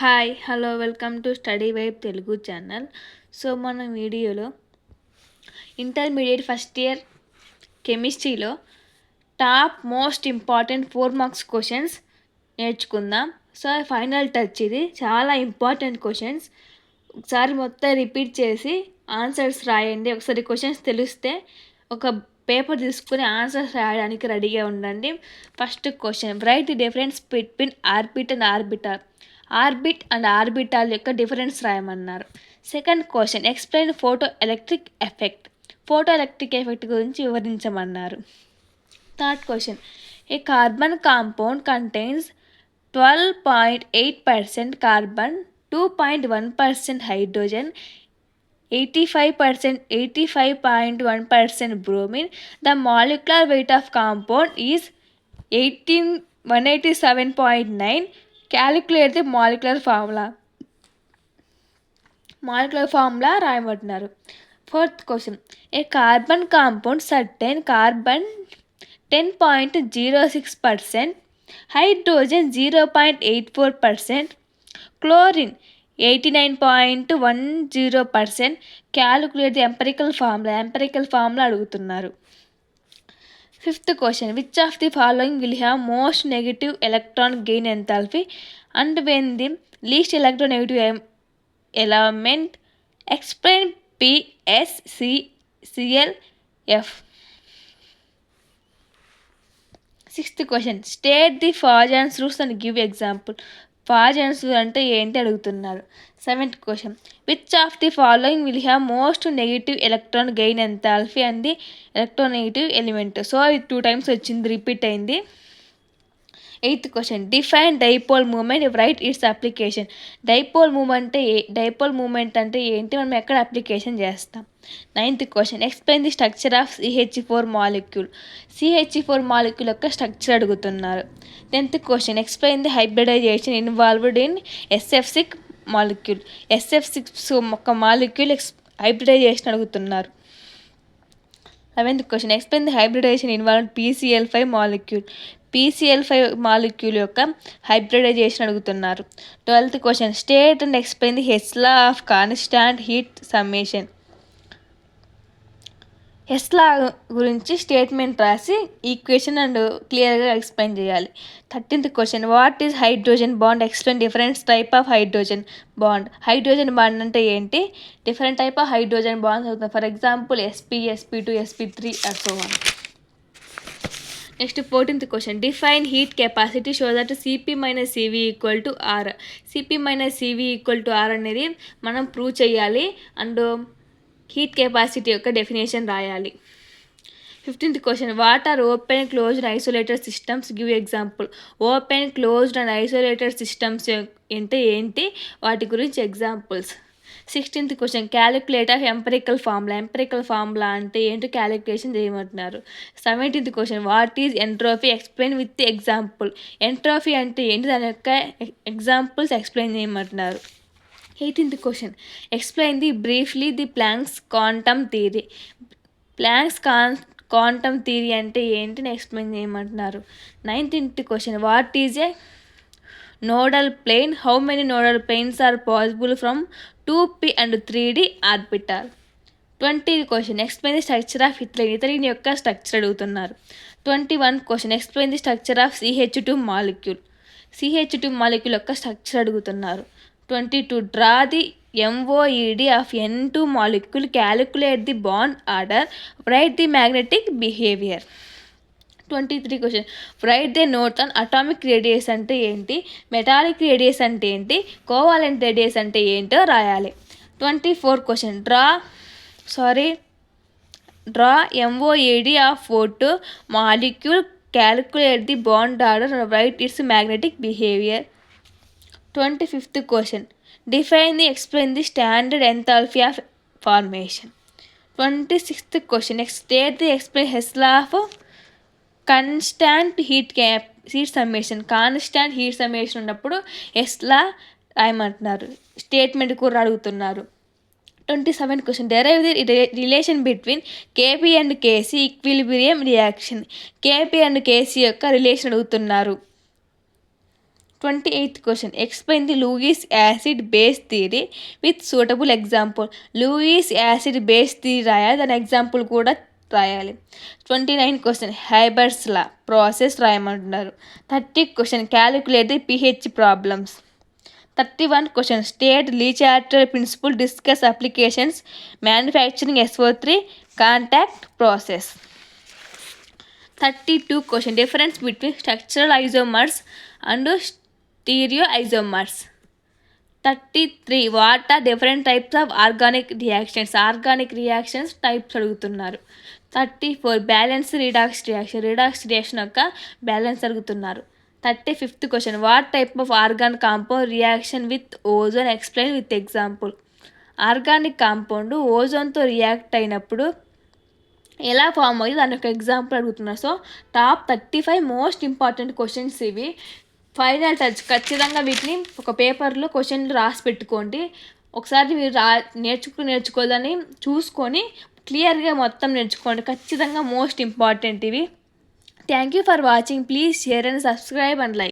Hi hello welcome to study vibe Telugu channel. So మన వీడియోలో intermediate first year కెమిస్ట్రీలో top most important 4 marks questions నేర్చుకుందాం. So final touch, ఇది చాలా important questions. ఒకసారి మొత్తం రిపీట్ చేసి ఆన్సర్స్ రాయండి. ఒకసారి క్వశ్చన్స్ తెలిస్తే ఒక పేపర్ తీసుకుని ఆన్సర్స్ రాయడానికి రెడీగా ఉండండి. First question, write the difference between orbit and orbital. Orbit and orbital యొక్క డిఫరెన్స్ రాయమన్నారు. Second question, explain photo electric effect. Photo electric effect గురించి వివరించమన్నారు. Third question, a carbon compound contains 12.8% carbon, 2.1% hydrogen, 85.1% bromine. The molecular weight of compound is 187.9. Calculate the molecular formula. రాయమంటున్నారు. Fourth question, a carbon compound certain carbon 10.06%, hydrogen 0.84%, chlorine 89.10%. Calculate the empirical formula అడుగుతున్నారు. Fifth question, which of the following will have most negative electron gain enthalpy and when the least electronegative element. Explain PsClF. Sixth question, state the Fajans rules and give example. Fajans అంటే ఏంటి అడుగుతున్నారు. Seventh question, which of the following will have most negative electron gain enthalpy and the electronegative element. So ఇది 2 times వచ్చింది, repeat అయింది. Eighth question, define dipole moment, right its application. Dipole moment అంటే ఏంటి, మనం ఎక్కడ అప్లికేషన్ చేస్తాం. Ninth question, explain the structure of CH4 molecule. CH4 molecule యొక్క structure అడుగుతున్నారు. 10th question, explain the hybridization involved in SF6 molecule. SF6 ఒక molecule hybridization అడుగుతున్నారు. 11th question, explain the hybridization involved PCl5 molecule. PCl5 molecule యొక్క hybridization అడుగుతున్నారు. 12th question, state and explain the Hess law of constant heat summation. Hess law గురించి statement రాసి equation and క్లియర్గా explain చేయాలి. 13th question, what is hydrogen bond, explain different type of hydrogen bond. Hydrogen bond అంటే ఏంటి, different type of hydrogen bonds అవుతుంది. For example SP, SP2, SP3 and so on. Next 14th question, define heat capacity show that CP - CV = R. CP - CV = R అనేది మనం prove చేయాలి and heat capacity యొక్క definition రాయాలి. 15th question, what are open closed isolated systems, give example. Open closed and isolated systems అంటే ఏంటి, వాటి గురించి examples. 16th question, calculate of empirical formula అంటే ఏంటో క్యాలిక్యులేషన్ చేయమంటున్నారు. 17th question, what is entropy, explain with example. Entropy అంటే ఏంటి, దాని యొక్క ఎగ్జాంపుల్స్ ఎక్స్ప్లెయిన్ చేయమంటున్నారు. 18th question, explain the briefly the Planck's quantum theory. Quantum theory అంటే ఏంటిని ఎక్స్ప్లెయిన్ చేయమంటున్నారు. 19th question, what is a nodal plane, how many nodal planes are possible from 2p and 3d orbital. 20th question, explain the structure of ethylene యొక్క structure అడుగుతున్నారు. 21st question, explain the structure of CH2 molecule యొక్క structure అడుగుతున్నారు. 22, draw the MOED of N2 molecule, calculate the bond order, write the magnetic behaviour. 23 question, write the note on atomic radius అంటే ఏంటి, metallic radius అంటే ఏంటి, covalent radius అంటే ఏంటో రాయాలి. 24 question, draw MOED of O2 molecule, calculate the bond order, write its magnetic behaviour. 25th question, define the explain the standard enthalpy of formation. 26th question, state the explain Hess law of constant heat summation. Constant heat summation ఉన్నప్పుడు Hess law రాయమంటున్నారు. Statement కూడా అడుగుతున్నారు. 27th question, derive the relation between KP and KC equilibrium reaction. KP and KC యొక్క relation అడుగుతున్నారు. 28th question. Explain the Lewis acid base theory with suitable example. Lewis acid base theory రాయాలి, దాని example కూడా రాయాలి. 29 question Haber's law process రాయమంటున్నారు. 30 question calculate the pH problems. 31 question state Le Chatelier principle, discuss applications, manufacturing SO3 contact process. 32 question difference between structural isomers and stereo isomers. 33 what are different types of organic reactions types అడుగుతున్నారు. 34 balance redox reaction యొక్క balance అడుగుతున్నారు. 35th question what type of organ compound reaction with ozone explain with example. Organic compound ఓజోన్తో react అయినప్పుడు ఎలా form అవుతుంది దాని యొక్క example అడుగుతున్నారు. So top 35 most important questions ఇవి. ఫైనల్ టచ్, ఖచ్చితంగా వీటిని ఒక పేపర్లో క్వశ్చన్లు రాసి పెట్టుకోండి. ఒకసారి మీరు నేర్చుకోవాలని చూసుకొని క్లియర్గా మొత్తం నేర్చుకోండి. ఖచ్చితంగా మోస్ట్ ఇంపార్టెంట్ ఇవి. Thank you for watching. Please share and subscribe and like.